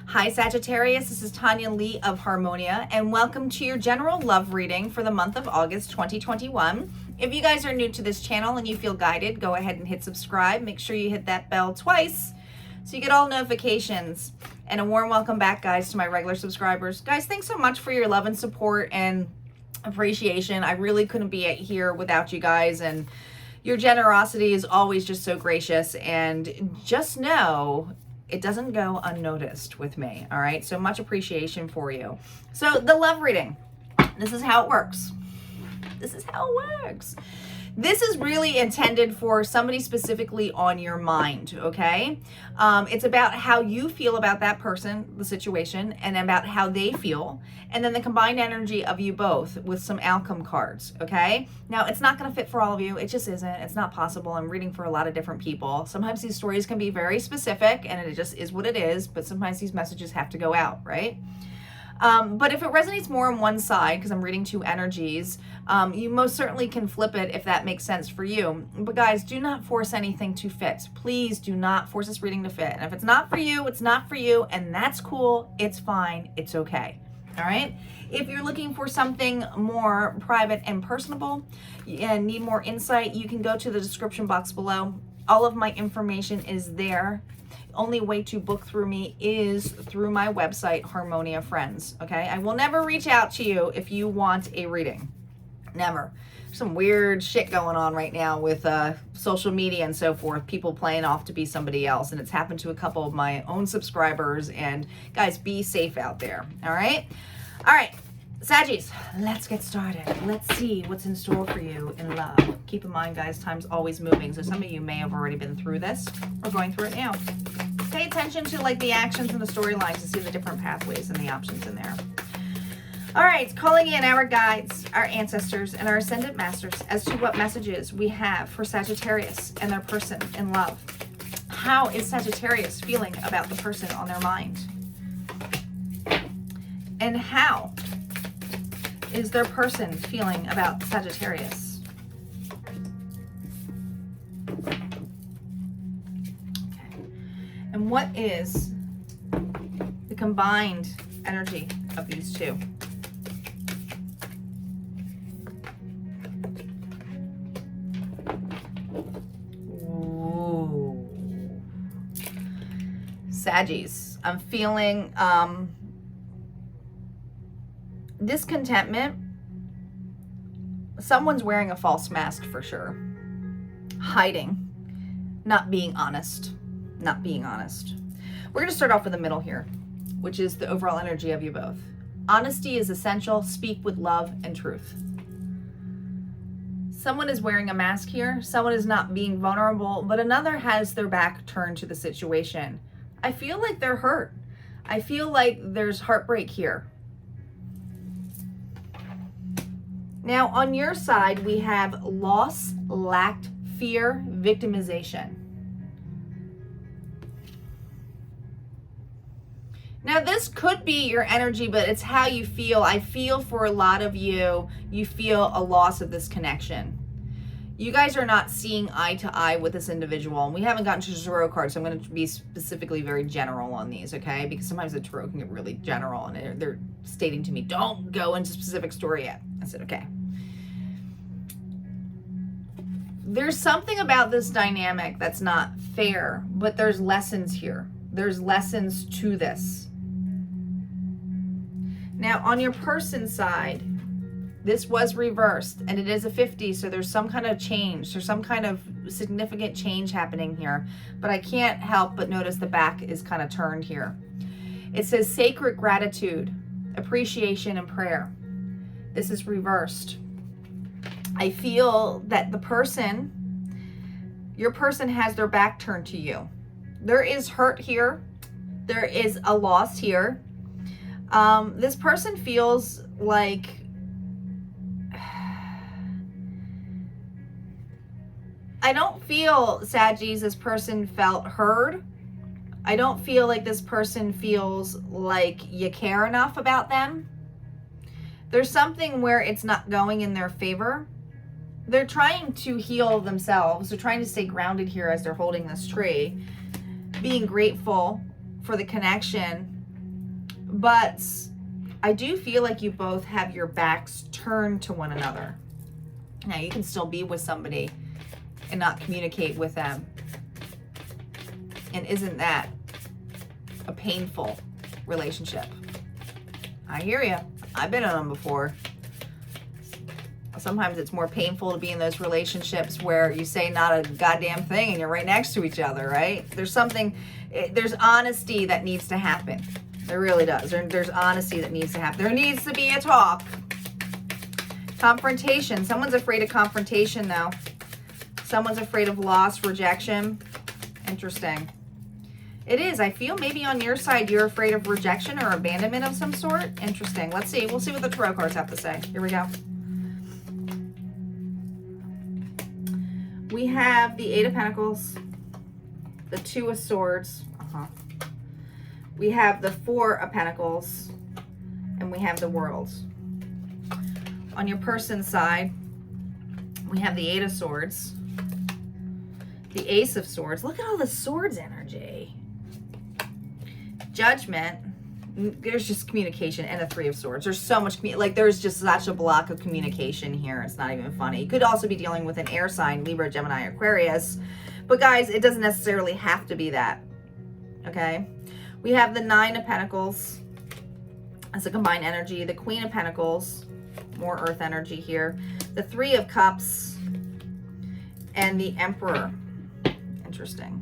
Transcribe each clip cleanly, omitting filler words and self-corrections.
Hi Sagittarius, this is Tanya Lee of Harmonia, and welcome to your general love reading for the month of August 2021. If you guys are new to this channel and you feel guided, go ahead and hit subscribe. Make sure you hit that bell twice so you get all notifications. And a warm welcome back, guys, to my regular subscribers. Guys, thanks so much for your love and support and appreciation. I really couldn't be here without you guys, and your generosity is always just so gracious, and just know it doesn't go unnoticed with me. All right, so much appreciation for you. So the love reading, this is how it works. This is how it works. This is really intended for somebody specifically on your mind, okay? It's about how you feel about that person, the situation, and about how they feel, and then the combined energy of you both with some outcome cards, okay? Now, it's not going to fit for all of you. It just isn't. It's not possible. I'm reading for a lot of different people. Sometimes these stories can be very specific, and it just is what it is, but sometimes these messages have to go out, right? But if it resonates more on one side, because I'm reading two energies, you most certainly can flip it if that makes sense for you. But guys, do not force anything to fit. Please do not force this reading to fit. And if it's not for you, it's not for you, and that's cool. It's fine. It's okay. All right? If you're looking for something more private and personable and need more insight, you can go to the description box below. All of my information is there. Only way to book through me is through my website, Harmonia Friends. Okay, I will never reach out to you if you want a reading. Never. Some weird shit going on right now with social media and so forth. People playing off to be somebody else, and it's happened to a couple of my own subscribers. And guys, be safe out there. All right, all right. Saggies, let's get started. Let's see what's in store for you in love. Keep in mind, guys, time's always moving. So some of you may have already been through this or going through it now. Pay attention to like the actions and the storylines to see the different pathways and the options in there. All right, calling in our guides, our ancestors, and our ascendant masters as to what messages we have for Sagittarius and their person in love. How is Sagittarius feeling about the person on their mind? And how is their person feeling about Sagittarius? Okay. And what is the combined energy of these two? Ooh. Saggies, I'm feeling discontentment. Someone's wearing a false mask for sure. Hiding. Not being honest. Not being honest. We're going to start off with the middle here, which is the overall energy of you both. Honesty is essential. Speak with love and truth. Someone is wearing a mask here. Someone is not being vulnerable, but another has their back turned to the situation. I feel like they're hurt. I feel like there's heartbreak here. Now, on your side, we have loss, lack, fear, victimization. Now, this could be your energy, but it's how you feel. I feel for a lot of you, you feel a loss of this connection. You guys are not seeing eye to eye with this individual. And we haven't gotten to tarot cards, so I'm going to be specifically very general on these, okay? Because sometimes the tarot can get really general, and they're stating to me, don't go into specific story yet. I said, okay. There's something about this dynamic that's not fair, but there's lessons here. There's lessons to this. Now, on your person side, this was reversed, and it is a 50, so there's some kind of change. There's some kind of significant change happening here, but I can't help but notice the back is kind of turned here. It says sacred gratitude, appreciation, and prayer. This is reversed. I feel that the person, your person has their back turned to you. There is hurt here. There is a loss here. This person feels like I don't feel, Saggies, this person felt heard. I don't feel like this person feels like you care enough about them. There's something where it's not going in their favor. They're trying to heal themselves. They're trying to stay grounded here as they're holding this tree, being grateful for the connection, but I do feel like you both have your backs turned to one another. Now, you can still be with somebody and not communicate with them. And isn't that a painful relationship? I hear you. I've been in them before. Sometimes it's more painful to be in those relationships where you say not a goddamn thing and you're right next to each other, right? There's honesty that needs to happen. There really does. There's honesty that needs to happen. There needs to be a talk. Confrontation. Someone's afraid of confrontation, though. Someone's afraid of loss, rejection. Interesting. It is. I feel maybe on your side you're afraid of rejection or abandonment of some sort. Interesting. Let's see. We'll see what the tarot cards have to say. Here we go. We have the Eight of Pentacles, the Two of Swords. We have the Four of Pentacles, and we have the World. On your person's side, we have the Eight of Swords, the Ace of Swords. Look at all the swords energy. Judgment. There's just communication, and a Three of Swords. There's so much, there's just such a block of communication here. It's not even funny. You could also be dealing with an air sign, Libra, Gemini, Aquarius. But guys, it doesn't necessarily have to be that. Okay? We have the Nine of Pentacles as a combined energy. The Queen of Pentacles, more earth energy here. The Three of Cups and the Emperor. Interesting.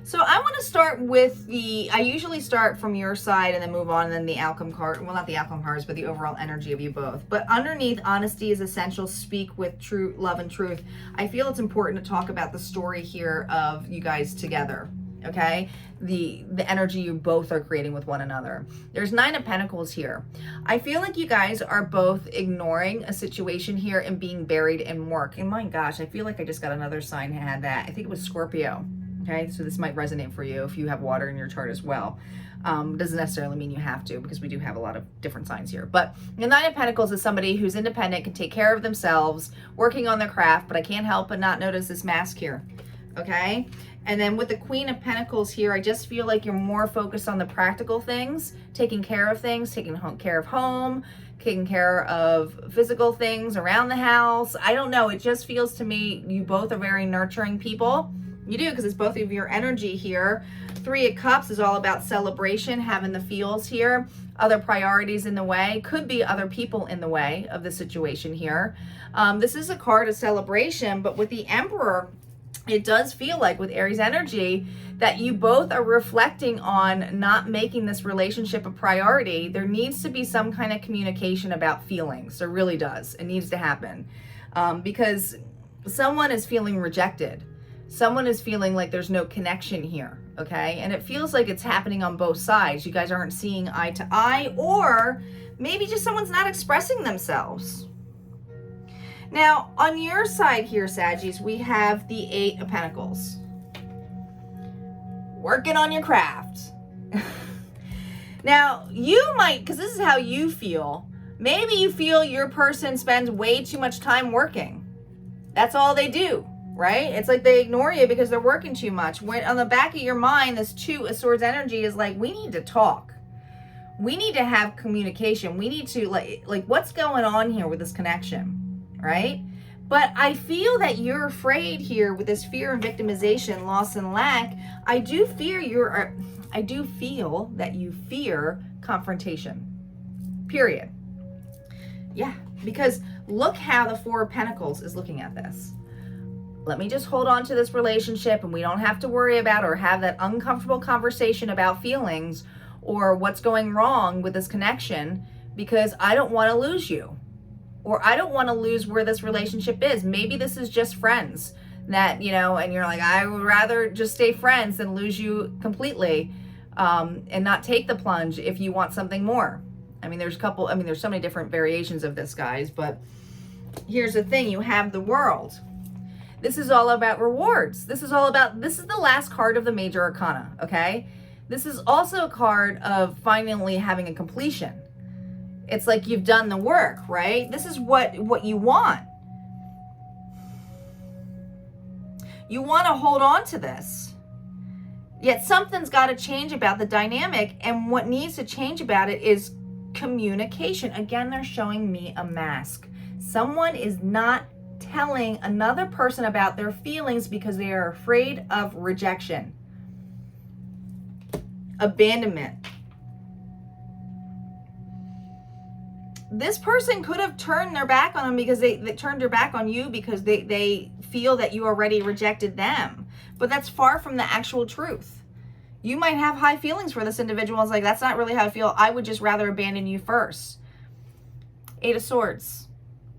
So I want to start with I usually start from your side and then move on, and then the outcome card. Well, not the outcome cards, but the overall energy of you both. But underneath, honesty is essential. Speak with true love and truth. I feel it's important to talk about the story here of you guys together. Okay? The energy you both are creating with one another. There's Nine of Pentacles here. I feel like you guys are both ignoring a situation here and being buried in work. And my gosh, I feel like I just got another sign that had that. I think it was Scorpio. Okay, so this might resonate for you if you have water in your chart as well. Doesn't necessarily mean you have to, because we do have a lot of different signs here. But the Nine of Pentacles is somebody who's independent, can take care of themselves, working on their craft, but I can't help but not notice this mask here. Okay? And then with the Queen of Pentacles here, I just feel like you're more focused on the practical things, taking care of things, taking care of home, taking care of physical things around the house. I don't know. It just feels to me you both are very nurturing people. You do, because it's both of your energy here. Three of Cups is all about celebration, having the feels here. Other priorities in the way. Could be other people in the way of the situation here. This is a card of celebration, but with the Emperor, it does feel like with Aries energy that you both are reflecting on not making this relationship a priority. There needs to be some kind of communication about feelings. There really does. It needs to happen. Because someone is feeling rejected. Someone is feeling like there's no connection here, okay? And it feels like it's happening on both sides. You guys aren't seeing eye to eye, or maybe just someone's not expressing themselves. Now, on your side here, Saggies, we have the Eight of Pentacles. Working on your craft. Now, you might, because this is how you feel, maybe you feel your person spends way too much time working. That's all they do. Right? It's like they ignore you because they're working too much. When on the back of your mind, this Two of Swords energy is like, we need to talk. We need to have communication. We need to like what's going on here with this connection, right? But I feel that you're afraid here with this fear and victimization, loss and lack. I do feel that you fear confrontation. Period. Yeah, because look how the Four of Pentacles is looking at this. Let me just hold on to this relationship, and we don't have to worry about or have that uncomfortable conversation about feelings or what's going wrong with this connection, because I don't want to lose you, or I don't want to lose where this relationship is. Maybe this is just friends that, and you're like, I would rather just stay friends than lose you completely, and not take the plunge if you want something more. There's so many different variations of this, guys, but here's the thing. You have the World. This is all about rewards. This is the last card of the Major Arcana, okay? This is also a card of finally having a completion. It's like you've done the work, right? This is what you want. You want to hold on to this. Yet something's got to change about the dynamic, and what needs to change about it is communication. Again, they're showing me a mask. Someone is not telling another person about their feelings because they are afraid of rejection, abandonment. This person could have turned their back on them because they turned their back on you because they feel that you already rejected them. But that's far from the actual truth. You might have high feelings for this individual. It's like, that's not really how I feel. I would just rather abandon you first. 8 of Swords.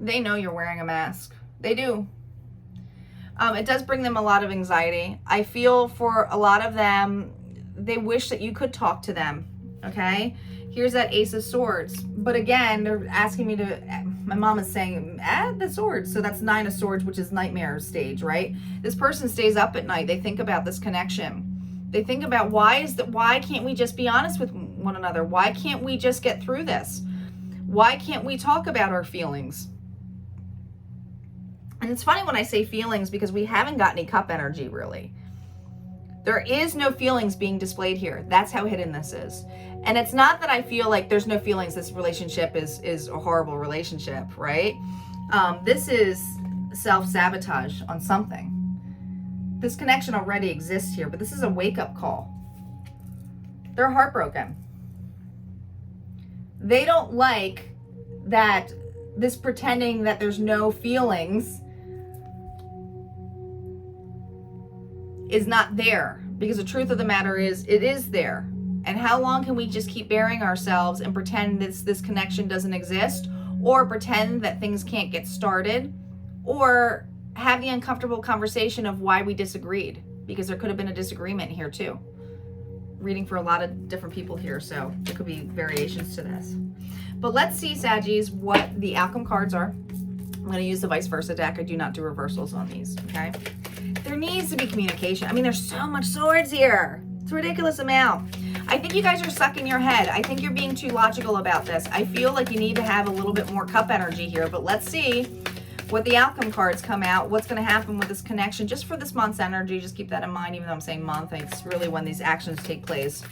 They know you're wearing a mask. They do. It does bring them a lot of anxiety. I feel for a lot of them, they wish that you could talk to them. Okay? Here's that Ace of Swords. But again, they're asking me to, my mom is saying, add the swords. So that's 9 of Swords, which is nightmare stage, right? This person stays up at night. They think about this connection. They think about why can't we just be honest with one another? Why can't we just get through this? Why can't we talk about our feelings? And it's funny when I say feelings because we haven't got any cup energy really. There is no feelings being displayed here. That's how hidden this is. And it's not that I feel like there's no feelings. This relationship is a horrible relationship, right? This is self-sabotage on something. This connection already exists here, but this is a wake-up call. They're heartbroken. They don't like that this pretending that there's no feelings is not there, because the truth of the matter is it is there. And how long can we just keep burying ourselves and pretend this connection doesn't exist, or pretend that things can't get started, or have the uncomfortable conversation of why we disagreed, because there could have been a disagreement here too. Reading for a lot of different people here, so there could be variations to this. But let's see, Saggies, what the outcome cards are. I'm going to use the vice versa deck. I do not do reversals on these, okay? There needs to be communication. I mean, there's so much swords here. It's a ridiculous amount. I think you guys are stuck in your head. I think you're being too logical about this. I feel like you need to have a little bit more cup energy here, but let's see what the outcome cards come out, what's going to happen with this connection, just for this month's energy. Just keep that in mind, even though I'm saying month. It's really when these actions take place.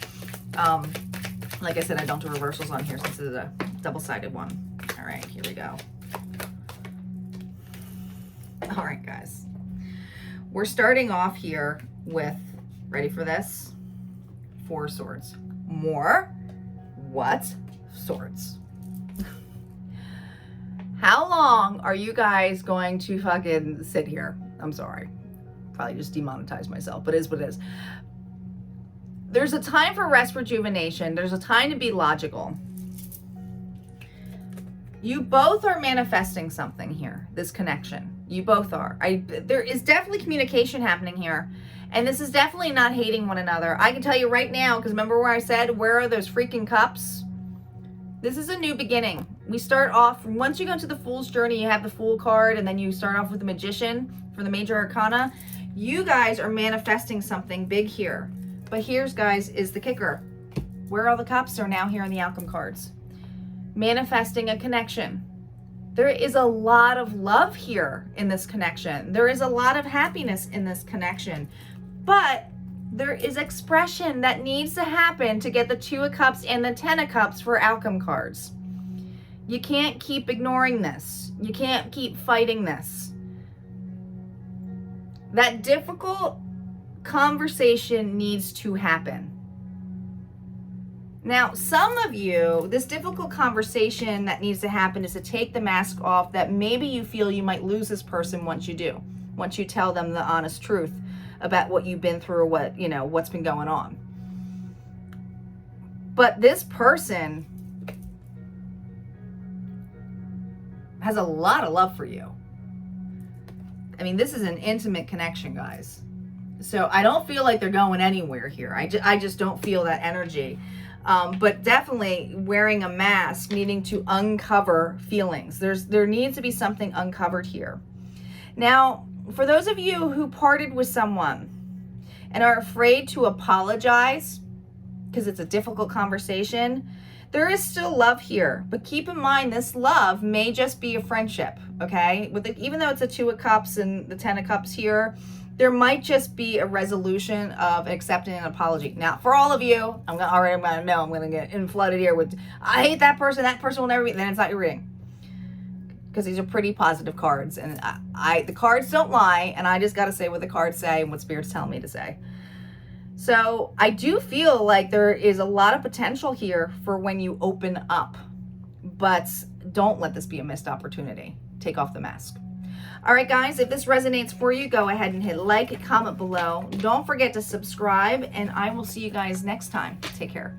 Like I said, I don't do reversals on here since this is a double-sided one. All right, here we go. All right, guys. We're starting off here with, ready for this? 4 swords. More. What? Swords. How long are you guys going to fucking sit here? I'm sorry. Probably just demonetize myself, but it is what it is. There's a time for rest, rejuvenation. There's a time to be logical. You both are manifesting something here, this connection. You both are. There is definitely communication happening here. And this is definitely not hating one another. I can tell you right now, because remember where I said, where are those freaking cups? This is a new beginning. We start off, once you go into the Fool's Journey, you have the Fool card, and then you start off with the Magician for the Major Arcana. You guys are manifesting something big here. But here's, guys, is the kicker. Where all the cups are now here in the outcome cards. Manifesting a connection. There is a lot of love here in this connection. There is a lot of happiness in this connection. But there is expression that needs to happen to get the 2 of Cups and the 10 of Cups for outcome cards. You can't keep ignoring this. You can't keep fighting this. That difficult conversation needs to happen. Now, some of you, this difficult conversation that needs to happen is to take the mask off that maybe you feel you might lose this person once you do. Once you tell them the honest truth about what you've been through or what, you know, what's been going on. But this person has a lot of love for you. I mean, this is an intimate connection, guys. So I don't feel like they're going anywhere here. I just don't feel that energy. But definitely wearing a mask, needing to uncover feelings. There needs to be something uncovered here. Now, for those of you who parted with someone and are afraid to apologize because it's a difficult conversation, there is still love here. But keep in mind, this love may just be a friendship, okay? Even though it's a 2 of Cups and the 10 of Cups here, there might just be a resolution of accepting an apology. Now, for all of you, I'm gonna get flooded here with, I hate that person will never be, then it's not your reading. Because these are pretty positive cards, and the cards don't lie, and I just got to say what the cards say and what Spirit's telling me to say. So I do feel like there is a lot of potential here for when you open up, but don't let this be a missed opportunity. Take off the mask. All right, guys, if this resonates for you, go ahead and hit like, comment below. Don't forget to subscribe, and I will see you guys next time. Take care.